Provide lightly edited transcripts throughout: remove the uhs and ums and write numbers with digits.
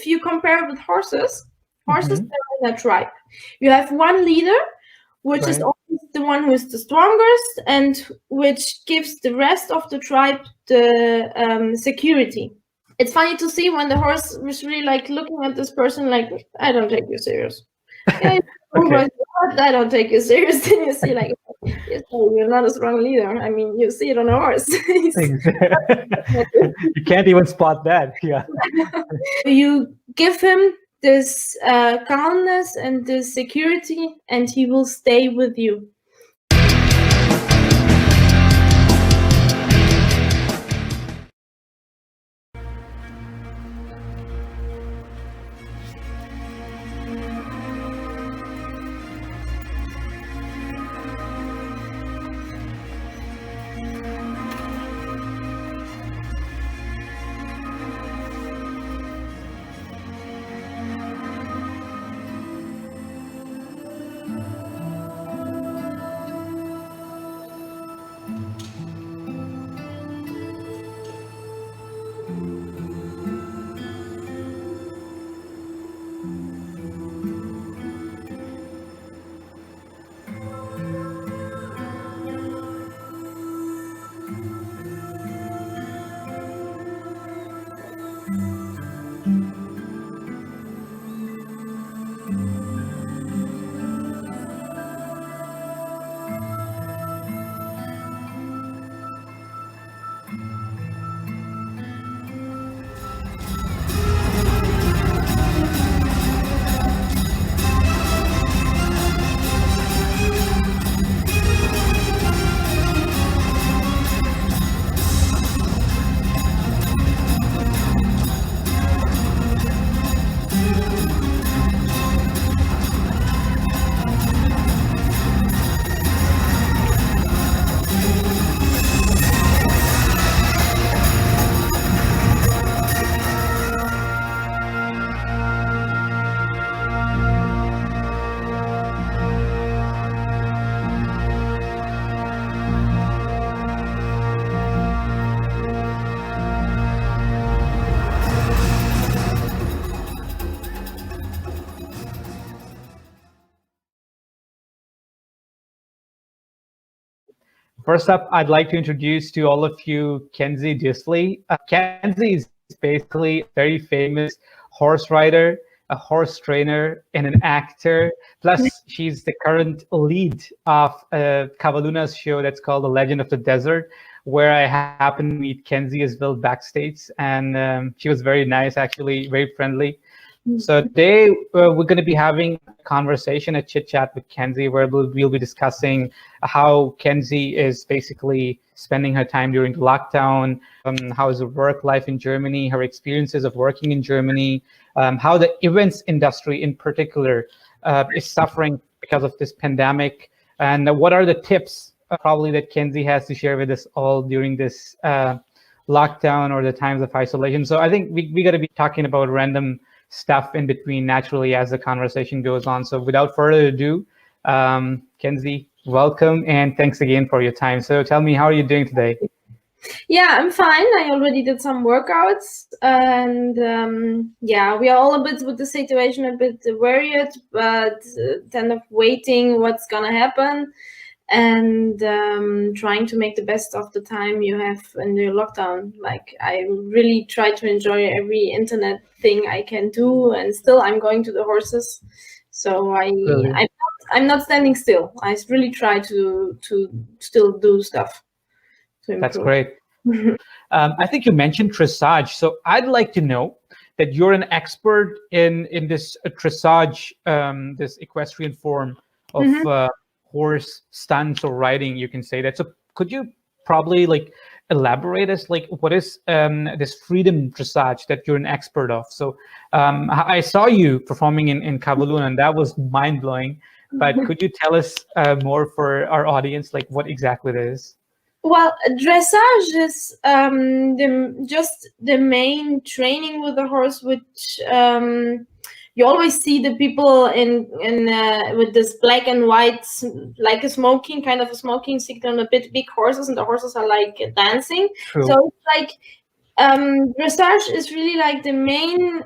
you compare it with horses, horses are in a tribe. You have one leader, which is always the one who is the strongest and which gives the rest of the tribe the security. It's funny to see when the horse was really like looking at this person like, I don't take you serious. Yeah, I don't take you serious. Then you see like, yes, you're not a strong leader. I mean, you see it on a horse. You can't even spot that. Yeah. You give him this calmness and this security, and he will stay with you. First up, I'd like to introduce to all of you Kenzie Dysli. Kenzie is basically a very famous horse rider, a horse trainer, and an actor. Plus, she's the current lead of Cavaluna's show that's called The Legend of the Desert, where I happened to meet Kenzie as well backstage. And she was very nice, actually, very friendly. So today we're going to be having a conversation, a chit chat with Kenzie, where we'll be discussing how Kenzie is basically spending her time during the lockdown, how is her work life in Germany, her experiences of working in Germany, how the events industry in particular is suffering because of this pandemic, and what are the tips probably that Kenzie has to share with us all during this lockdown or the times of isolation. So I think we got to be talking about random stuff in between naturally as the conversation goes on. So without further ado, Kenzie, welcome and thanks again for your time. So tell me, how are you doing today? Yeah, I'm fine. I already did some workouts, and yeah, we are all a bit with the situation, a bit worried, but kind of waiting what's gonna happen, and trying to make the best of the time you have in the lockdown. Like, I really try to enjoy every internet thing I can do, and still I'm going to the horses, so I'm not standing still. I really try to still do stuff. That's great. I think you mentioned dressage, so I'd like to know that you're an expert in this dressage, this equestrian form of horse stunts or riding, you can say that. So could you probably like elaborate as like what is this freedom dressage that you're an expert of? So I saw you performing in Cavalluna, and that was mind-blowing, but could you tell us more for our audience, like what exactly it is? Well, dressage is just the main training with the horse, which you always see the people in with this black and white, like a smoking signal, a bit big horses, and the horses are like dancing. True. So it's like Dressage is really like the main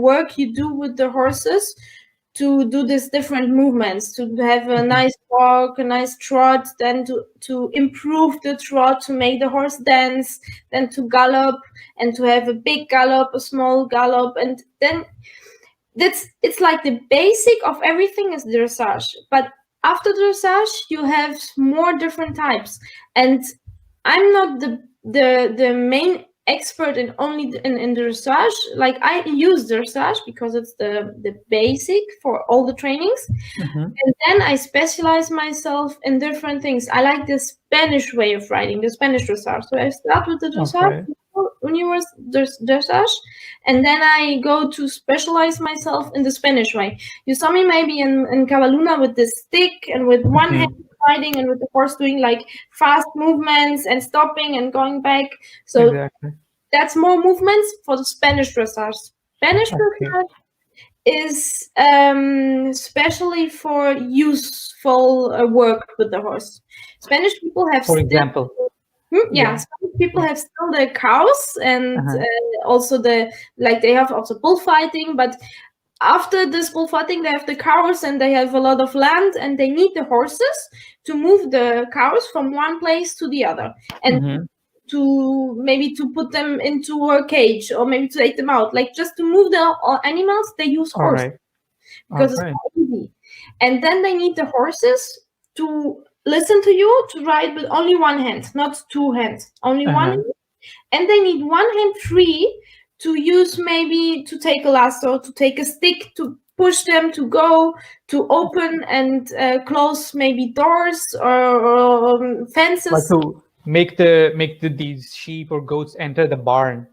work you do with the horses to do these different movements, to have a nice walk, a nice trot, then to improve the trot, to make the horse dance, then to gallop, and to have a big gallop, a small gallop, and then it's like the basic of everything is dressage. But after dressage, you have more different types, and I'm not the main expert in only in dressage. Like, I use dressage because it's the basic for all the trainings, and then I specialize myself in different things. I like the Spanish way of riding, the Spanish dressage. So I start with the dressage, dressage, and then I go to specialize myself in the Spanish way. You saw me maybe in Cavaluna with the stick and with one hand riding, and with the horse doing like fast movements and stopping and going back. So that's more movements for the Spanish dressage. Spanish dressage is especially for useful work with the horse. Spanish people have, for example, Spanish people have still the cows, and also they have also bullfighting, but after this bullfighting, they have the cows, and they have a lot of land, and they need the horses to move the cows from one place to the other, and to maybe to put them into a cage, or maybe to take them out, like just to move the animals. They use horses because it's easy, and then they need the horses to listen to you, to ride with only one hand, not two hands, only one hand. And they need one hand free to use, maybe to take a lasso, to take a stick, to push them, to go, to open and close maybe doors or fences. Like to make these sheep or goats enter the barn.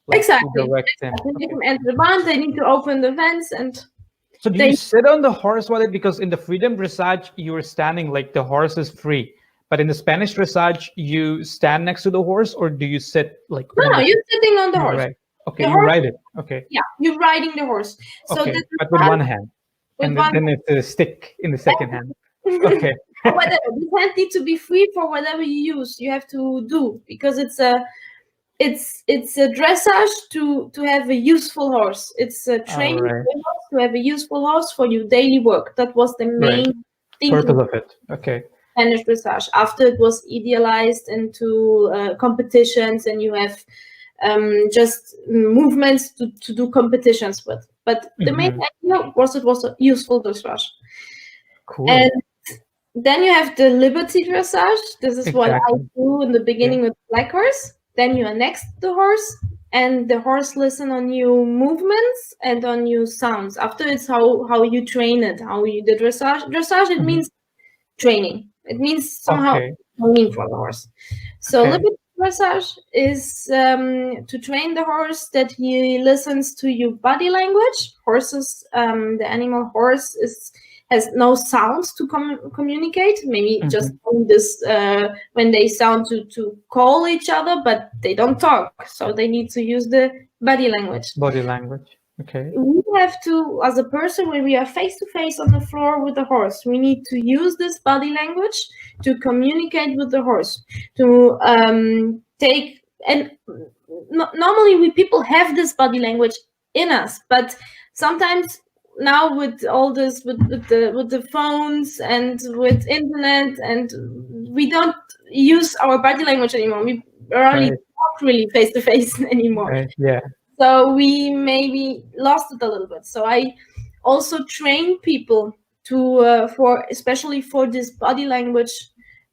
Like exactly. They need to enter the barn, they need to open the fence. And so do you sit on the horse while because in the freedom dressage you are standing, like the horse is free, but in the Spanish dressage you stand next to the horse, or do you sit like? No, you're sitting on the horse. Right. Okay, you ride it. Okay. Yeah, you're riding the horse. So okay, but with one hand, and then it's a stick in the second hand. Okay. Whatever. The hand needs to be free for whatever you use. You have to do, because it's a dressage to have a useful horse. It's a training to have a useful horse for your daily work. That was the main thing. Purpose of it. Okay. Spanish dressage. After it was idealized into competitions, and you have just movements to do competitions with. But the main idea was it was a useful dressage. Cool. And then you have the Liberty dressage. This is what I do in the beginning with black horse. Then you are next to the horse, and the horse listen on your movements and on your sounds. After, it's how you train it, the dressage. Dressage, it means training. It means somehow training for the horse. So Liberty dressage is to train the horse that he listens to your body language. Horses, the animal horse has no sounds to communicate. Maybe just this when they sound to call each other, but they don't talk. So they need to use the body language. Body language. Okay. We have to, as a person, when we are face to face on the floor with the horse, we need to use this body language to communicate with the horse. To take, and normally people have this body language in us, but sometimes now with all this, with the phones and with internet, and we don't use our body language anymore. We rarely talk really face to face anymore. Right. Yeah. So we maybe lost it a little bit. So I also train people to especially for this body language,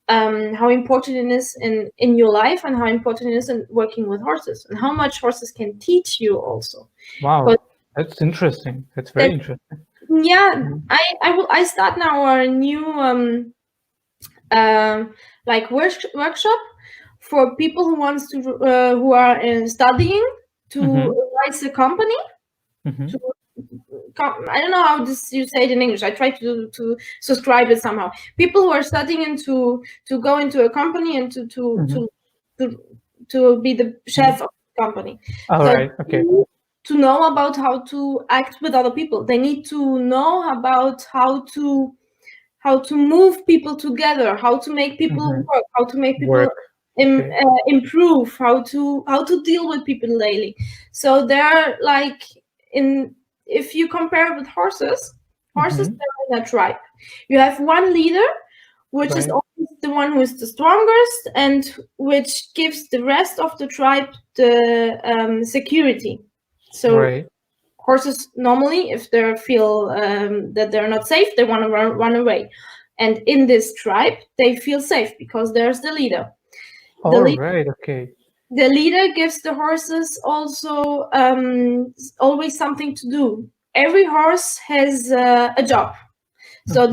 how important it is in your life, and how important it is in working with horses, and how much horses can teach you also. Wow, but that's interesting. That's very interesting. Yeah, I start now a new like workshop for people who wants to who are studying to raise a company. I don't know how you say it in English. I try to subscribe it somehow. People who are studying to go into a company and to be the chef of the company. All right. Okay. To know about how to act with other people. They need to know about how to move people together, how to make people work, how to make people improve how to deal with people daily. So they're like if you compare with horses, they're in a tribe. You have one leader, which is always the one who is the strongest and which gives the rest of the tribe the security. So horses normally, if they feel that they're not safe, they want to run away. And in this tribe, they feel safe because there's the leader. The leader gives the horses also always something to do. Every horse has a job. So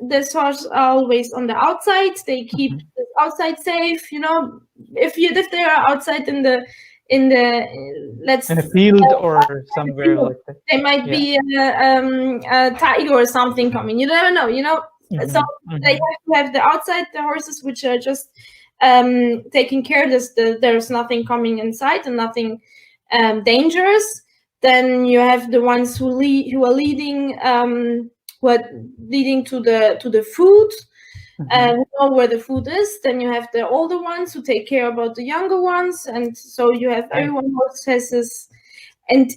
this horse are always on the outside. They keep the outside safe. You know, if they are outside in the in a field or somewhere like that, there might be a tiger or something coming. You never know. You know, so they have to have the outside the horses which are just taking care that there's nothing coming inside and nothing dangerous. Then you have the ones who are leading leading to the food, who know where the food is. Then you have the older ones who take care about the younger ones, and so you have everyone else has this. And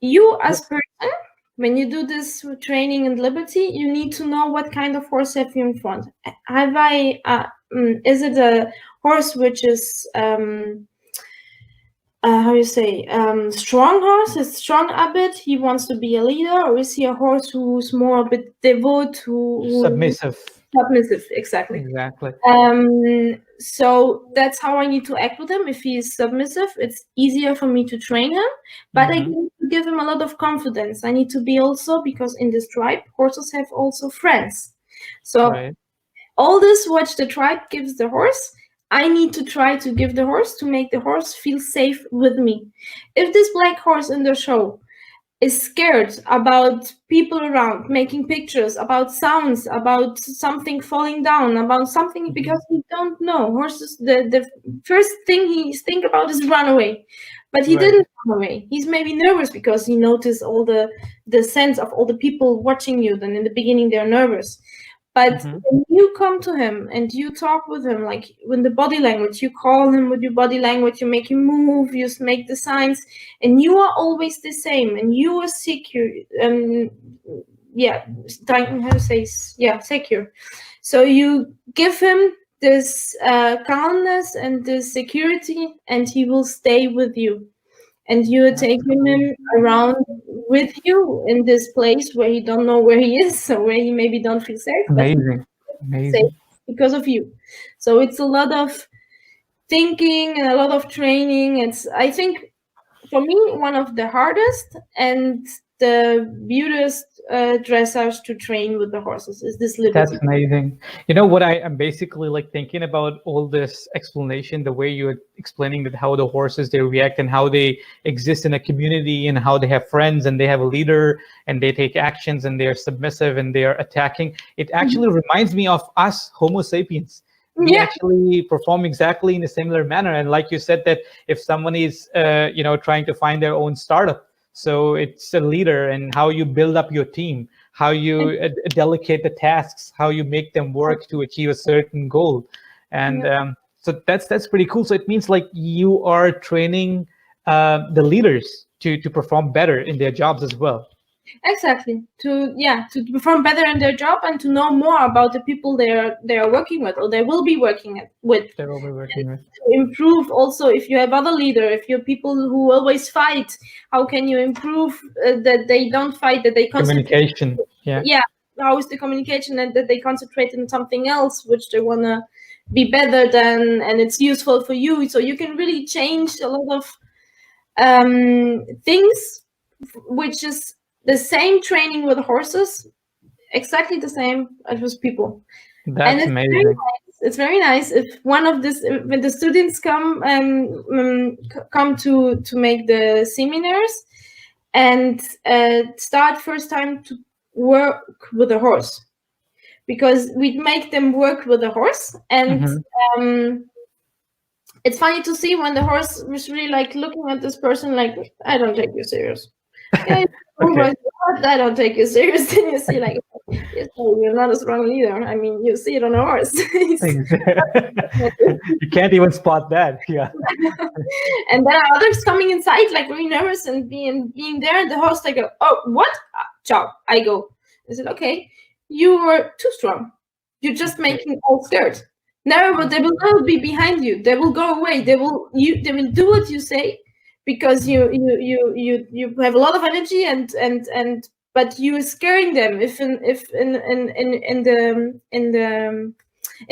you as person, when you do this training in Liberty, you need to know what kind of horse have you in front. Is it a horse which is strong horse? Is strong a bit? He wants to be a leader, or is he a horse who's more a bit devout, who submissive? Submissive, exactly. So that's how I need to act with him. If he is submissive, it's easier for me to train him, but I need to give him a lot of confidence. I need to be also, because in this tribe, horses have also friends. So all this which the tribe gives the horse, I need to try to give the horse to make the horse feel safe with me. If this black horse in the show is scared about people around, making pictures, about sounds, about something falling down, about something, because he don't know. Horses, the first thing he think about is run away. But he didn't run away. He's maybe nervous because he noticed all the sense of all the people watching you. Then in the beginning they're nervous. But when you come to him and you talk with him, like with the body language, you call him with your body language, you make him move, you make the signs, and you are always the same, and you are secure. Secure. So you give him this calmness and this security, and he will stay with you. And you are taking him around with you in this place where he don't know where he is, or where he maybe don't feel safe. Amazing. Safe because of you. So it's a lot of thinking and a lot of training. I think, for me, one of the hardest and the beautiest dressage to train with the horses is this Liberty. That's amazing. You know what I'm basically like thinking about all this explanation, the way you're explaining that how the horses, they react and how they exist in a community and how they have friends and they have a leader and they take actions and they're submissive and they are attacking. It actually reminds me of us Homo sapiens. We actually perform exactly in a similar manner. And like you said, that if someone is, trying to find their own startup, so it's a leader and how you build up your team, how you delegate the tasks, how you make them work to achieve a certain goal. And so that's pretty cool. So it means like you are training the leaders to perform better in their jobs as well. Exactly, to perform better in their job and to know more about the people they are working with, or they will be working with. They will be working with. To improve also, if you have other leader, if you're people who always fight, how can you improve that they don't fight, that they communication? How is the communication, and that they concentrate on something else which they want to be better than, and it's useful for you. So you can really change a lot of things, which is the same training with horses, exactly the same as with people. That's amazing. It's very nice if when the students come to make the seminars and start first time to work with a horse, because we make them work with a horse, and it's funny to see when the horse was really like looking at this person like, I don't take you serious. I don't take you serious. Then you see like, Yes, so you're not a strong leader. I mean, you see it on a horse. You can't even spot that. Yeah. And there are others coming inside, like very nervous and being there. And the horse like, oh, what? Ciao, I go. I said, okay, you were too strong. You're just making all scared. No, but they will never be behind you. They will go away. They will do what you say, because you have a lot of energy and but you're scaring them. If in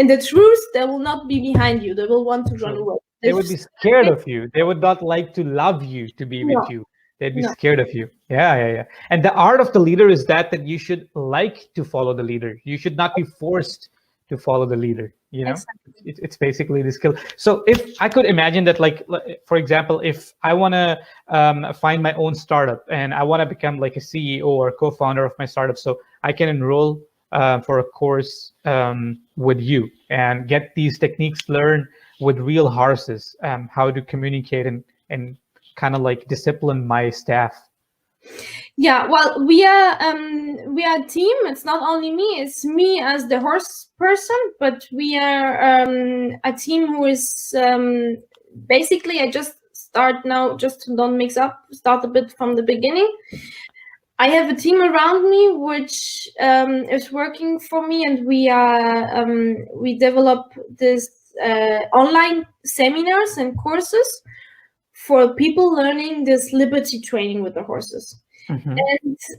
the truth, they will not be behind you. They will want to run away. They would be scared of you. They would not like to love you, to be with you. They'd be scared of you. Yeah. And the art of the leader is that you should like to follow the leader. You should not be forced to follow the leader. You know, exactly. It's basically the skill. So if I could imagine that, like, for example, if I want to find my own startup and I want to become like a CEO or co-founder of my startup, so I can enroll for a course with you and get these techniques learned with real horses, how to communicate and kind of like discipline my staff. Yeah, well, we are a team. It's not only me, it's me as the horse person, but we are a team who is basically, I just start now, just to don't mix up, start a bit from the beginning. I have a team around me which is working for me, and we develop this online seminars and courses for people learning this liberty training with the horses. Mm-hmm.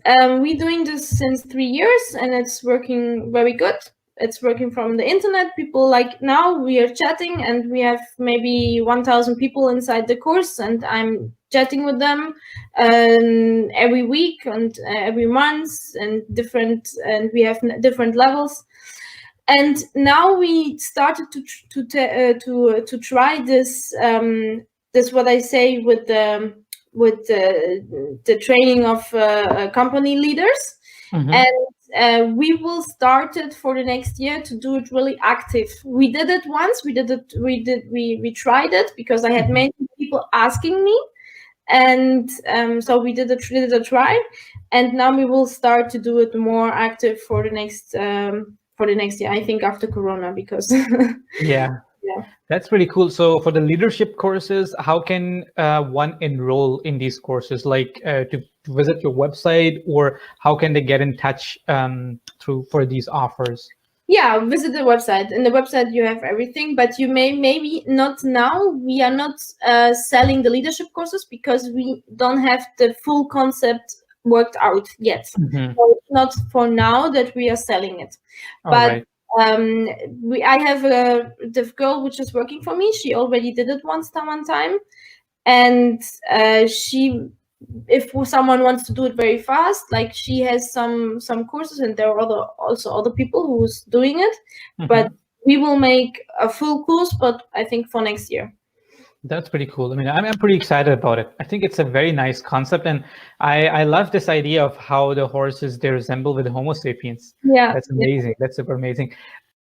And we're doing this since 3 years, and it's working very good. It's working from the internet. People, like, now we are chatting, and we have maybe 1,000 people inside the course, and I'm chatting with them every week and every month, and we have different levels. And now we started to try this. This what I say with the training of company leaders. Mm-hmm. And we will start it for the next year to do it really active. We did it once. We tried it because I had many people asking me, and so we did a try, and now we will start to do it more active for the next year. I think after Corona, because yeah. That's pretty cool. So for the leadership courses, how can one enroll in these courses? Like to visit your website, or how can they get in touch for these offers? Yeah, visit the website. In the website, you have everything, but you maybe not now. We are not selling the leadership courses because we don't have the full concept worked out yet. Mm-hmm. So it's not for now that we are selling it. But right. I have the girl which is working for me. She already did it one time, and if someone wants to do it very fast, like, she has some courses, and there are also other people who's doing it. Mm-hmm. But we will make a full course, but I think for next year. That's pretty cool. I mean, I'm pretty excited about it. I think it's a very nice concept, and I love this idea of how the horses, they resemble with the Homo sapiens. Yeah, that's amazing. Yeah. That's super amazing.